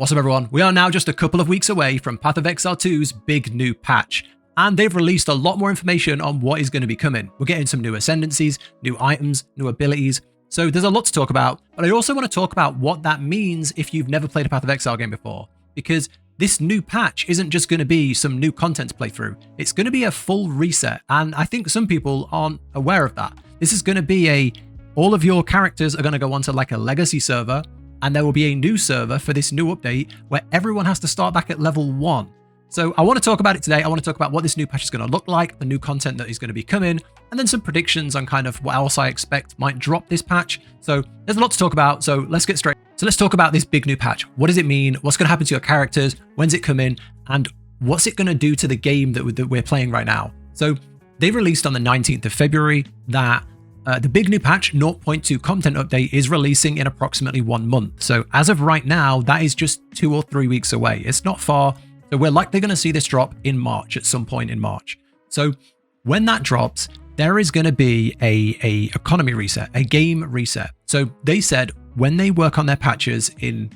What's up everyone? We are now just a couple of weeks away from Path of Exile 2's big new patch, and they've released a lot more information on what is going to be coming. We're getting some new Ascendancies, new items, new abilities, so there's a lot to talk about, but I also want to talk about what that means if you've never played a Path of Exile game before, because this new patch isn't just going to be some new content to play through, it's going to be a full reset, and I think some people aren't aware of that. This is going to be all of your characters are going to go onto like a legacy server, and there will be a new server for this new update where everyone has to start back at level 1. So I want to talk about it today. I want to talk about what this new patch is going to look like, the new content that is going to be coming, and then some predictions on kind of what else I expect might drop this patch. So there's a lot to talk about, so let's get straight. So let's talk about this big new patch. What does it mean? What's going to happen to your characters? When's it coming? And what's it going to do to the game that we're playing right now? So they released on the 19th of February that the big new patch 0.2 content update is releasing in approximately 1 month. So as of right now, that is just 2 or 3 weeks away. It's not far. So we're likely going to see this drop in March, at some point in March. So when that drops, there is going to be a economy reset, a game reset. So they said when they work on their patches in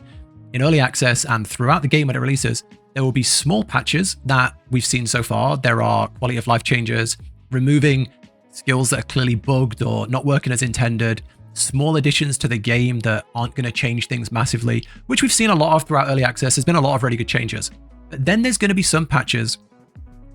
early access and throughout the game when it releases, there will be small patches that we've seen so far. There are quality of life changes, removing skills that are clearly bugged or not working as intended, small additions to the game that aren't going to change things massively, which we've seen a lot of throughout early access. There's been a lot of really good changes. But then there's going to be some patches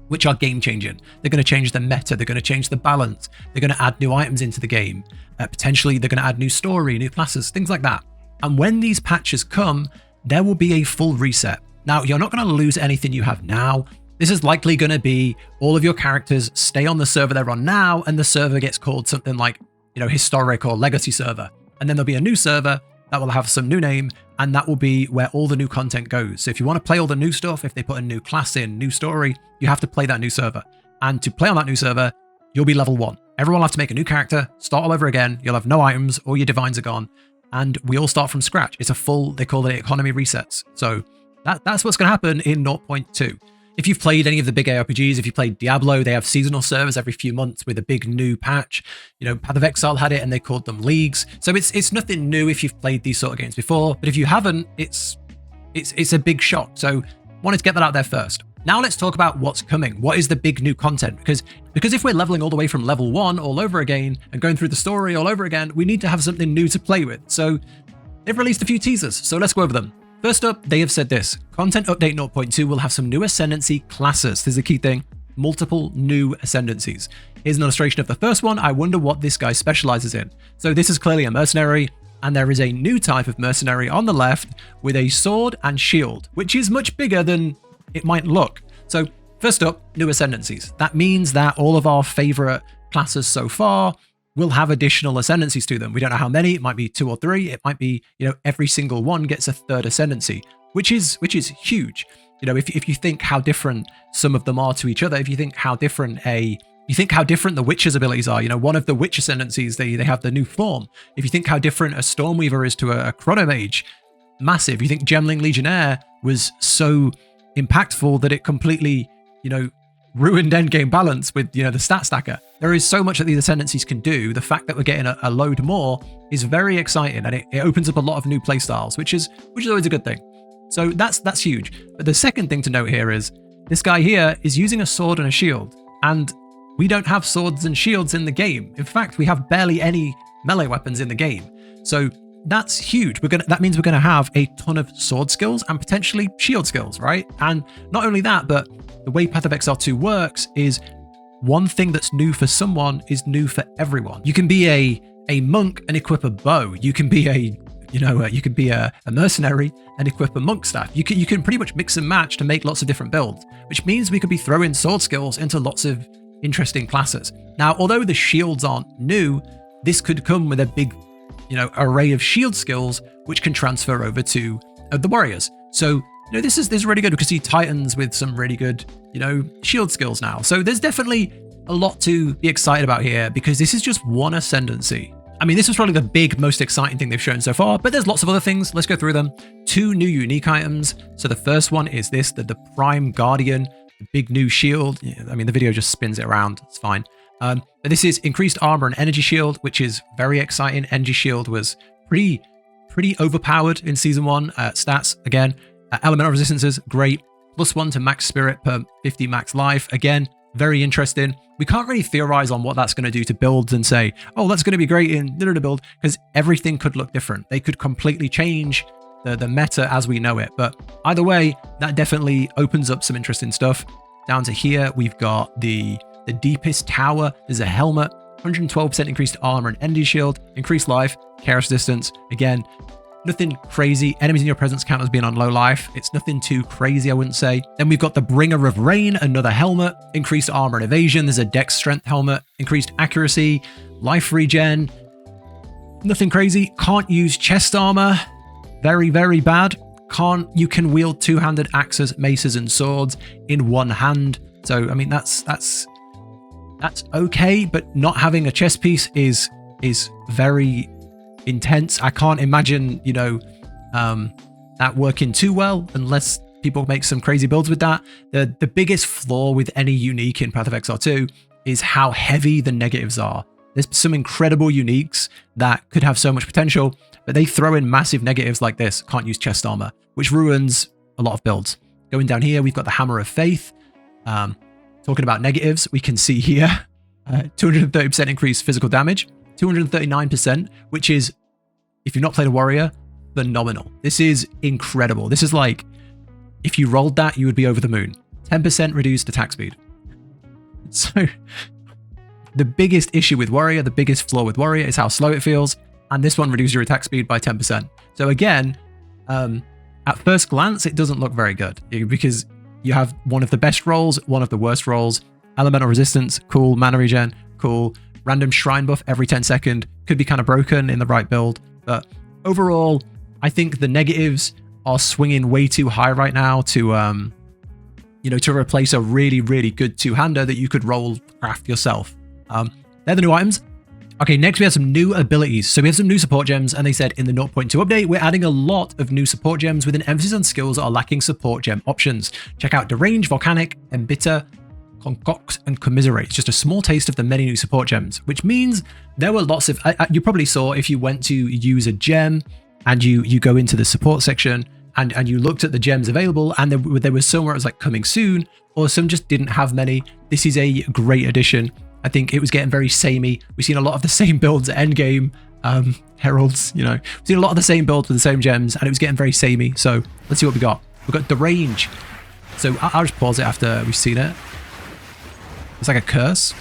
which are game changing. They're going to change the meta, they're going to change the balance, they're going to add new items into the game, potentially they're going to add new story, new classes, things like that. And when these patches come, there will be a full reset. Now, you're not going to lose anything you have now. This is likely going to be all of your characters stay on the server they're on now, and the server gets called something like, historic or legacy server. And then there'll be a new server that will have some new name, and that will be where all the new content goes. So if you want to play all the new stuff, if they put a new class in, new story, you have to play that new server. And to play on that new server, you'll be level 1. Everyone will have to make a new character, start all over again. You'll have no items, all your divines are gone, and we all start from scratch. It's a full, they call it economy resets. So that's what's going to happen in 0.2. If you've played any of the big ARPGs, if you played Diablo, they have seasonal servers every few months with a big new patch. Path of Exile had it and they called them leagues. So it's nothing new if you've played these sort of games before, but if you haven't, it's a big shock. So wanted to get that out there first. Now let's talk about what's coming. What is the big new content? Because if we're leveling all the way from level 1 all over again and going through the story all over again, we need to have something new to play with. So they've released a few teasers, so let's go over them. First up, they have said this. Content Update 0.2 will have some new Ascendancy classes. This is a key thing. Multiple new Ascendancies. Here's an illustration of the first one. I wonder what this guy specializes in. So this is clearly a mercenary, and there is a new type of mercenary on the left with a sword and shield, which is much bigger than it might look. So first up, new Ascendancies. That means that all of our favorite classes so far will have additional Ascendancies to them. We don't know how many. It might be 2 or 3. It might be, every single one gets a third Ascendancy, which is huge. If you think how different some of them are to each other, if you think how different the Witcher's abilities are, one of the Witch Ascendancies, they have the new form. If you think how different a Stormweaver is to a Chronomage, massive. You think Gemling Legionnaire was so impactful that it completely, ruined endgame balance with, the stat stacker. There is so much that these Ascendancies can do. The fact that we're getting a load more is very exciting, and it opens up a lot of new playstyles, which is always a good thing. So that's huge. But the second thing to note here is this guy here is using a sword and a shield, and we don't have swords and shields in the game. In fact, we have barely any melee weapons in the game. So that's huge. That means we're gonna have a ton of sword skills and potentially shield skills, right? And not only that, but the way Path of Exile 2 works is one thing that's new for someone is new for everyone. You can be a monk and equip a bow. You can be a mercenary and equip a monk staff. You can pretty much mix and match to make lots of different builds, which means we could be throwing sword skills into lots of interesting classes. Now, although the shields aren't new, this could come with a big array of shield skills which can transfer over to the warriors. So this is really good. We can see Titans with some really good shield skills now. So there's definitely a lot to be excited about here, because this is just one Ascendancy. I mean, this was probably the big, most exciting thing they've shown so far, but there's lots of other things. Let's go through them. 2 new unique items. So the first one is this, the Prime Guardian, the big new shield. I mean, the video just spins it around. It's fine. But this is increased armor and energy shield, which is very exciting. Energy shield was pretty overpowered in season 1. Stats, again, Elemental resistances, great. +1 to max spirit per 50 max life. Again, very interesting. We can't really theorize on what that's going to do to builds and say, oh, that's going to be great in build, because everything could look different. They could completely change the meta as we know it. But either way, that definitely opens up some interesting stuff. Down to here, we've got the deepest tower. There's a helmet, 112% increased armor and energy shield, increased life, chaos distance. Again, nothing crazy. Enemies in your presence count as being on low life. It's nothing too crazy, I wouldn't say. Then we've got the Bringer of Rain, another helmet, increased armor and evasion. There's a dex strength helmet, increased accuracy, life regen. Nothing crazy. Can't use chest armor. Very, very bad. You can wield two-handed axes, maces, and swords in one hand. So, I mean, that's okay, but not having a chest piece is very intense. I can't imagine, that working too well unless people make some crazy builds with that. The biggest flaw with any unique in Path of Exile 2 is how heavy the negatives are. There's some incredible uniques that could have so much potential, but they throw in massive negatives like this. Can't use chest armor, which ruins a lot of builds. Going down here, we've got the Hammer of Faith. Talking about negatives, we can see here 230% increased physical damage, 239%, which is, if you've not played a warrior, phenomenal. This is incredible. This is like, if you rolled that, you would be over the moon. 10% reduced attack speed. So the biggest issue with warrior, the biggest flaw with warrior is how slow it feels, and this one reduces your attack speed by 10%. So again, at first glance, it doesn't look very good because you have one of the best rolls, one of the worst rolls. Elemental resistance, cool. Mana regen, cool. Random shrine buff every 10 seconds, could be kind of broken in the right build. But overall, I think the negatives are swinging way too high right now to, to replace a really, really good two-hander that you could roll craft yourself. They're the new items. Okay, next we have some new abilities. So we have some new support gems, and they said in the 0.2 update, we're adding a lot of new support gems with an emphasis on skills that are lacking support gem options. Check out Derange, Volcanic, Embitter, Concoct, and Commiserate. It's just a small taste of the many new support gems, which means there were lots of... you probably saw if you went to use a gem and you go into the support section and you looked at the gems available, and there was some where it was like coming soon, or some just didn't have many. This is a great addition. I think it was getting very samey. We've seen a lot of the same builds at Endgame, Heralds, we've seen a lot of the same builds with the same gems, and it was getting very samey. So let's see what we got. We've got Derange. So I'll just pause it after we've seen it. It's like a curse.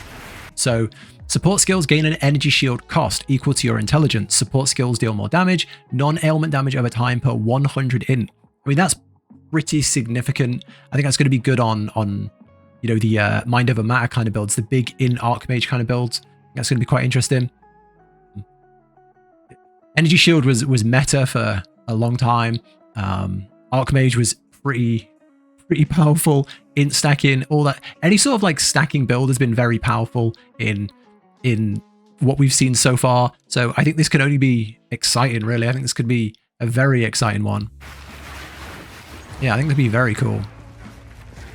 So support skills gain an energy shield cost equal to your intelligence. Support skills deal more damage, non-ailment damage over time per 100 int. I mean, that's pretty significant. I think that's going to be good on the Mind Over Matter kind of builds, the big in Archmage kind of builds. That's going to be quite interesting. Energy Shield was meta for a long time. Archmage was pretty powerful. Int stacking, all that. Any sort of like stacking build has been very powerful in what we've seen so far. So I think this can only be exciting, really. I think this could be a very exciting one. Yeah, I think that'd be very cool.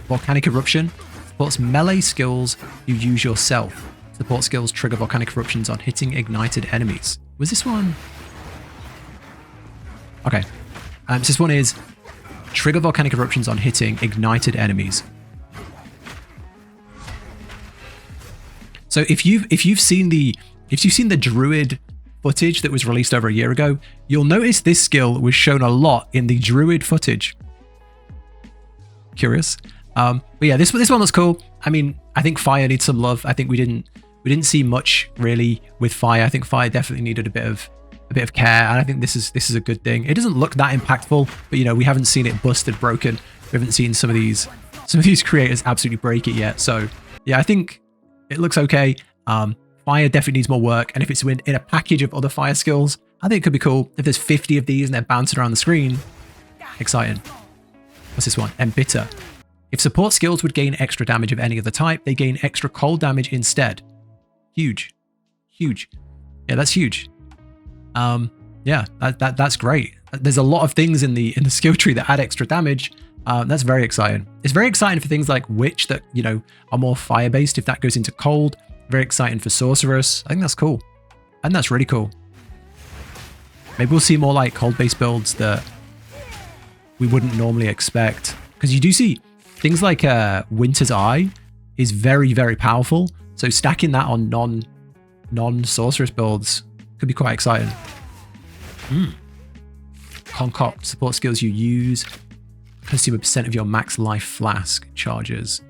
Volcanic Eruption. Supports melee skills you use yourself. Support skills trigger volcanic eruptions on hitting ignited enemies. Was this one? Okay. So this one is trigger volcanic eruptions on hitting ignited enemies. So if you've seen the druid footage that was released over a year ago, you'll notice this skill was shown a lot in the druid footage. Curious. But yeah, this one looks cool. I mean, I think fire needs some love. I think we didn't see much really with fire. I think fire definitely needed a bit of care, and I think this is a good thing. It doesn't look that impactful, but we haven't seen it busted, broken. We haven't seen some of these creators absolutely break it yet. So yeah, I think it looks okay. Fire definitely needs more work, and if it's in a package of other fire skills, I think it could be cool. If there's 50 of these and they're bouncing around the screen, exciting. What's this one? Embitter. If support skills would gain extra damage of any other type, they gain extra cold damage instead. Huge. Huge. Yeah, that's huge. Yeah, that's great. There's a lot of things in the skill tree that add extra damage. That's very exciting. It's very exciting for things like Witch that, are more fire-based if that goes into cold. Very exciting for Sorceress. I think that's cool. And that's really cool. Maybe we'll see more like cold-based builds that we wouldn't normally expect. Because you do see things like Winter's Eye is very, very powerful. So stacking that on non-sorceress builds could be quite exciting. Concoct support skills you use. Consume a percent of your max life flask charges.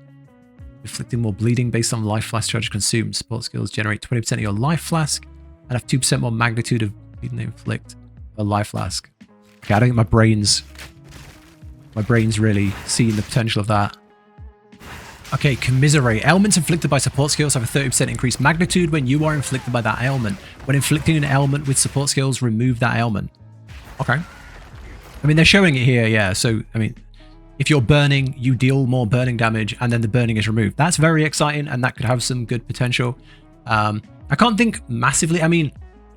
Inflicting more bleeding based on life flask charge consumed. Support skills generate 20% of your life flask and have 2% more magnitude of bleeding they inflict a life flask. Okay, I don't think my brain's really seeing the potential of that. Okay, commiserate. Ailments inflicted by support skills have a 30% increased magnitude when you are inflicted by that ailment. When inflicting an ailment with support skills, remove that ailment. Okay. I mean, they're showing it here, yeah. So, I mean, if you're burning, you deal more burning damage, and then the burning is removed. That's very exciting, and that could have some good potential. I can't think massively. I mean,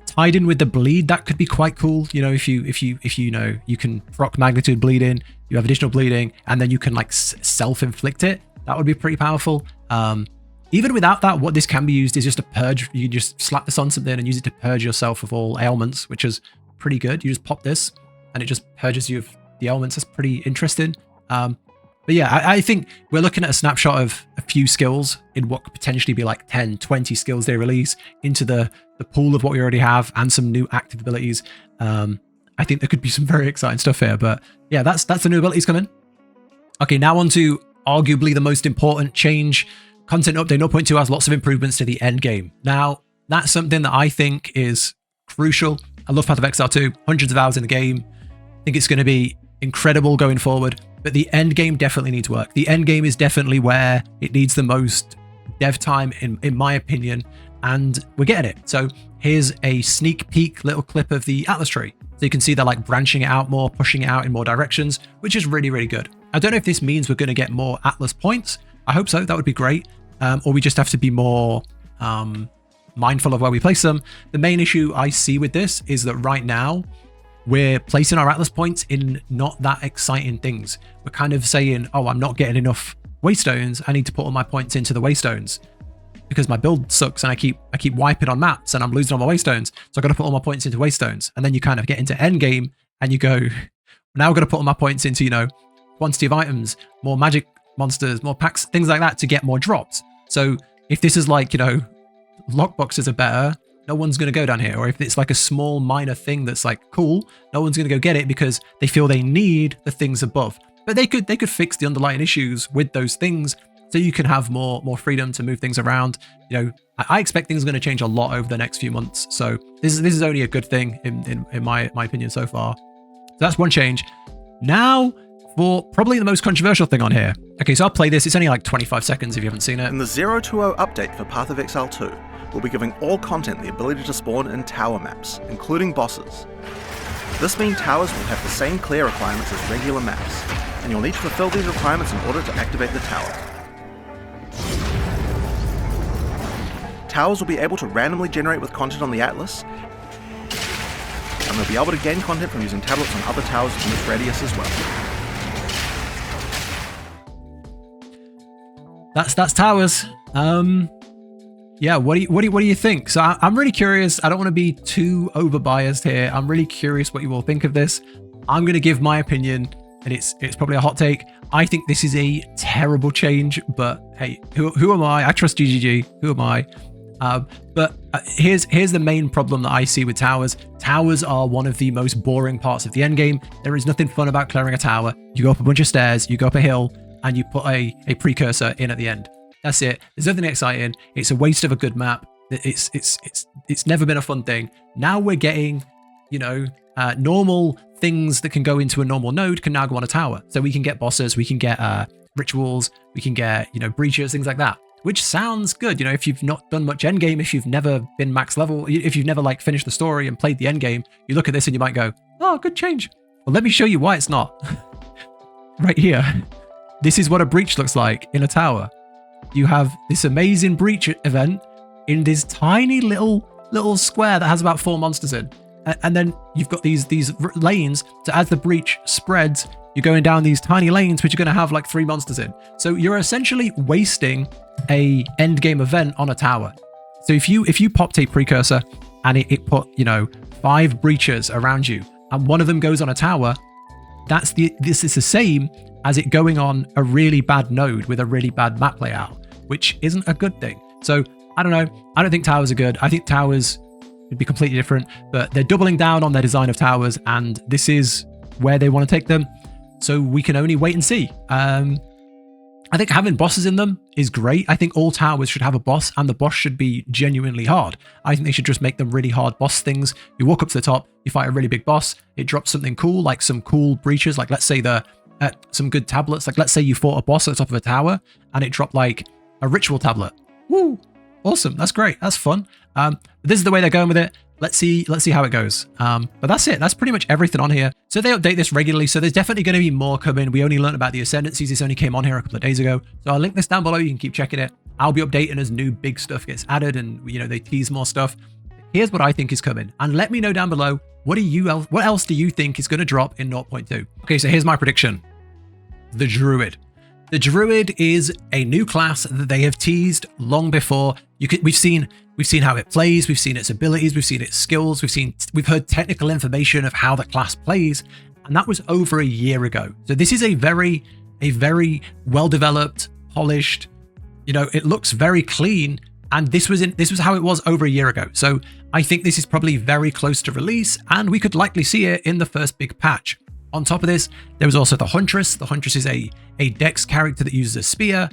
tied in with the bleed, that could be quite cool. You know, if you know, you can proc magnitude bleeding, you have additional bleeding, and then you can like self-inflict it. That would be pretty powerful. Even without that, what this can be used is just a purge. You just slap this on something and use it to purge yourself of all ailments, which is pretty good. You just pop this, and it just purges you of the ailments. That's pretty interesting. But yeah, I think we're looking at a snapshot of a few skills in what could potentially be like 10, 20 skills they release into the pool of what we already have and some new active abilities. I think there could be some very exciting stuff here, but yeah, that's the new abilities coming. Okay, now on to arguably the most important change. Content update 0.2 has lots of improvements to the end game. Now, that's something that I think is crucial. I love Path of Exile 2, hundreds of hours in the game. I think it's going to be incredible going forward. But the end game definitely needs work. The end game is definitely where it needs the most dev time, in my opinion, and we're getting it. So here's a sneak peek little clip of the Atlas tree. So you can see they're like branching it out more, pushing it out in more directions, which is really, really good. I don't know if this means we're going to get more Atlas points. I hope so. That would be great. Or we just have to be more mindful of where we place them. The main issue I see with this is that right now, we're placing our Atlas points in not that exciting things. We're kind of saying, oh, I'm not getting enough waystones. I need to put all my points into the waystones because my build sucks and I keep wiping on maps and I'm losing all my waystones. So I've got to put all my points into waystones. And then you kind of get into endgame and you go, now I've got to put all my points into, you know, quantity of items, more magic monsters, more packs, things like that to get more drops. So if this is like, you know, lockboxes are better, no one's going to go down here. Or if it's like a small minor thing that's like cool, no one's going to go get it because they feel they need the things above. But they could fix the underlying issues with those things so you can have more freedom to move things around. You know, I expect things are going to change a lot over the next few months. So this is only a good thing in my opinion so far. So that's one change. Now for probably the most controversial thing on here. Okay, so I'll play this. It's only like 25 seconds if you haven't seen it. In the 020 update for Path of Exile 2, we'll be giving all content the ability to spawn in tower maps, including bosses. This means towers will have the same clear requirements as regular maps, and you'll need to fulfill these requirements in order to activate the tower. Towers will be able to randomly generate with content on the Atlas, and they'll be able to gain content from using tablets on other towers in this radius as well. That's towers. Yeah, what do you think? So I'm really curious. I don't want to be too over-biased here. I'm really curious what you all think of this. I'm going to give my opinion, and it's probably a hot take. I think this is a terrible change, but hey, who am I? I trust GGG. Who am I? But here's the main problem that I see with towers. Towers are one of the most boring parts of the end game. There is nothing fun about clearing a tower. You go up a bunch of stairs, you go up a hill, and you put a precursor in at the end. That's it. There's nothing exciting. It's a waste of a good map. It's never been a fun thing. Now we're getting, you know, normal things that can go into a normal node can now go on a tower. So we can get bosses, we can get rituals, we can get, you know, breaches, things like that. Which sounds good. You know, if you've not done much endgame, if you've never been max level, if you've never like finished the story and played the endgame, you look at this and you might go, oh, good change. Well, let me show you why it's not. Right here. This is what a breach looks like in a tower. You have this amazing breach event in this tiny little square that has about 4 monsters in. And then you've got these lanes. So as the breach spreads, you're going down these tiny lanes, which are going to have like 3 monsters in. So you're essentially wasting a end game event on a tower. So if you popped a precursor and it put, you know, 5 breaches around you and one of them goes on a tower, this is the same as it going on a really bad node with a really bad map layout, which isn't a good thing. So I don't know. I don't think towers are good. I think towers would be completely different, but they're doubling down on their design of towers, and this is where they want to take them. So we can only wait and see. I think having bosses in them is great. I think all towers should have a boss, and the boss should be genuinely hard. I think they should just make them really hard boss things. You walk up to the top, you fight a really big boss, it drops something cool, like some cool breaches, like let's say some good tablets. Like let's say you fought a boss at the top of a tower, and it dropped like a ritual tablet. Woo! Awesome. That's great. That's fun. This is the way they're going with it. Let's see how it goes. But that's it. That's pretty much everything on here. So they update this regularly. So there's definitely going to be more coming. We only learned about the Ascendancies. This only came on here a couple of days ago. So I'll link this down below. You can keep checking it. I'll be updating as new big stuff gets added and, you know, they tease more stuff. Here's what I think is coming. And let me know down below, what else do you think is going to drop in 0.2? Okay, so here's my prediction. The Druid. The Druid is a new class that they have teased long before. We've seen how it plays, we've seen its abilities, we've seen its skills, we've heard technical information of how the class plays, and that was over a year ago. So this is a very well-developed, polished, you know, it looks very clean, and this was how it was over a year ago. So I think this is probably very close to release, and we could likely see it in the first big patch. On top of this, there was also the Huntress. The Huntress is a Dex character that uses a spear,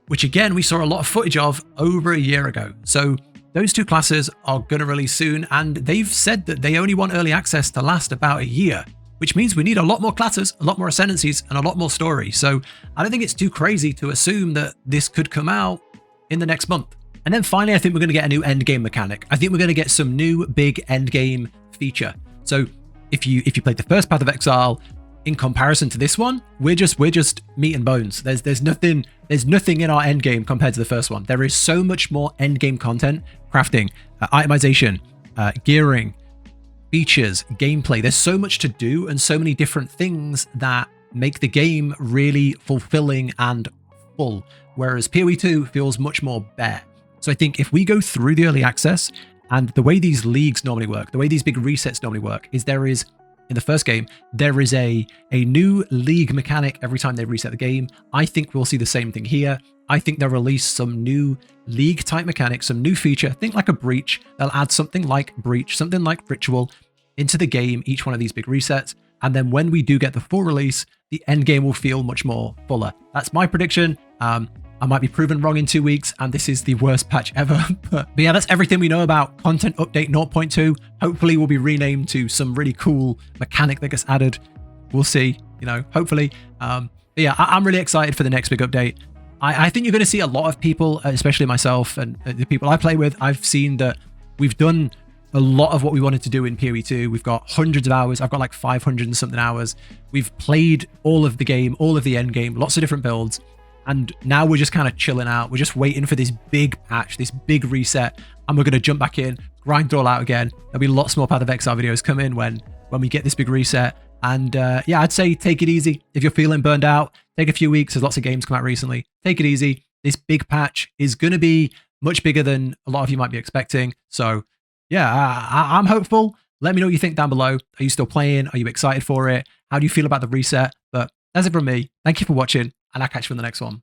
which again, we saw a lot of footage of over a year ago. So those two classes are going to release soon, and they've said that they only want early access to last about a year, which means we need a lot more classes, a lot more Ascendancies, and a lot more story. So I don't think it's too crazy to assume that this could come out in the next month. And then finally, I think we're going to get a new endgame mechanic. I think we're going to get some new big endgame feature. So if you played the first Path of Exile, in comparison to this one, we're just meat and bones. There's nothing in our end game compared to the first one. There is so much more end game content, crafting, itemization, gearing, features, gameplay. There's so much to do and so many different things that make the game really fulfilling and full. Whereas PoE 2 feels much more bare. So I think if we go through the early access, and the way these leagues normally work, the way these big resets normally work, is in the first game, there is a new league mechanic every time they reset the game. I think we'll see the same thing here. I think they'll release some new league type mechanics, some new feature. Think like a breach. They'll add something like breach, something like ritual into the game, each one of these big resets. And then when we do get the full release, the end game will feel much more fuller. That's my prediction. I might be proven wrong in 2 weeks, and this is the worst patch ever. but yeah, that's everything we know about Content Update 0.2. Hopefully we'll be renamed to some really cool mechanic that gets added. We'll see, you know, hopefully. But yeah, I'm really excited for the next big update. I think you're going to see a lot of people, especially myself and the people I play with. I've seen that we've done a lot of what we wanted to do in PoE 2. We've got hundreds of hours. I've got like 500 and something hours. We've played all of the game, all of the end game, lots of different builds. And now we're just kind of chilling out. We're just waiting for this big patch, this big reset. And we're going to jump back in, grind it all out again. There'll be lots more Path of Exile videos come in when we get this big reset. And yeah, I'd say take it easy. If you're feeling burned out, take a few weeks. There's lots of games come out recently. Take it easy. This big patch is going to be much bigger than a lot of you might be expecting. So yeah, I'm hopeful. Let me know what you think down below. Are you still playing? Are you excited for it? How do you feel about the reset? But that's it from me. Thank you for watching, and I'll catch you in the next one.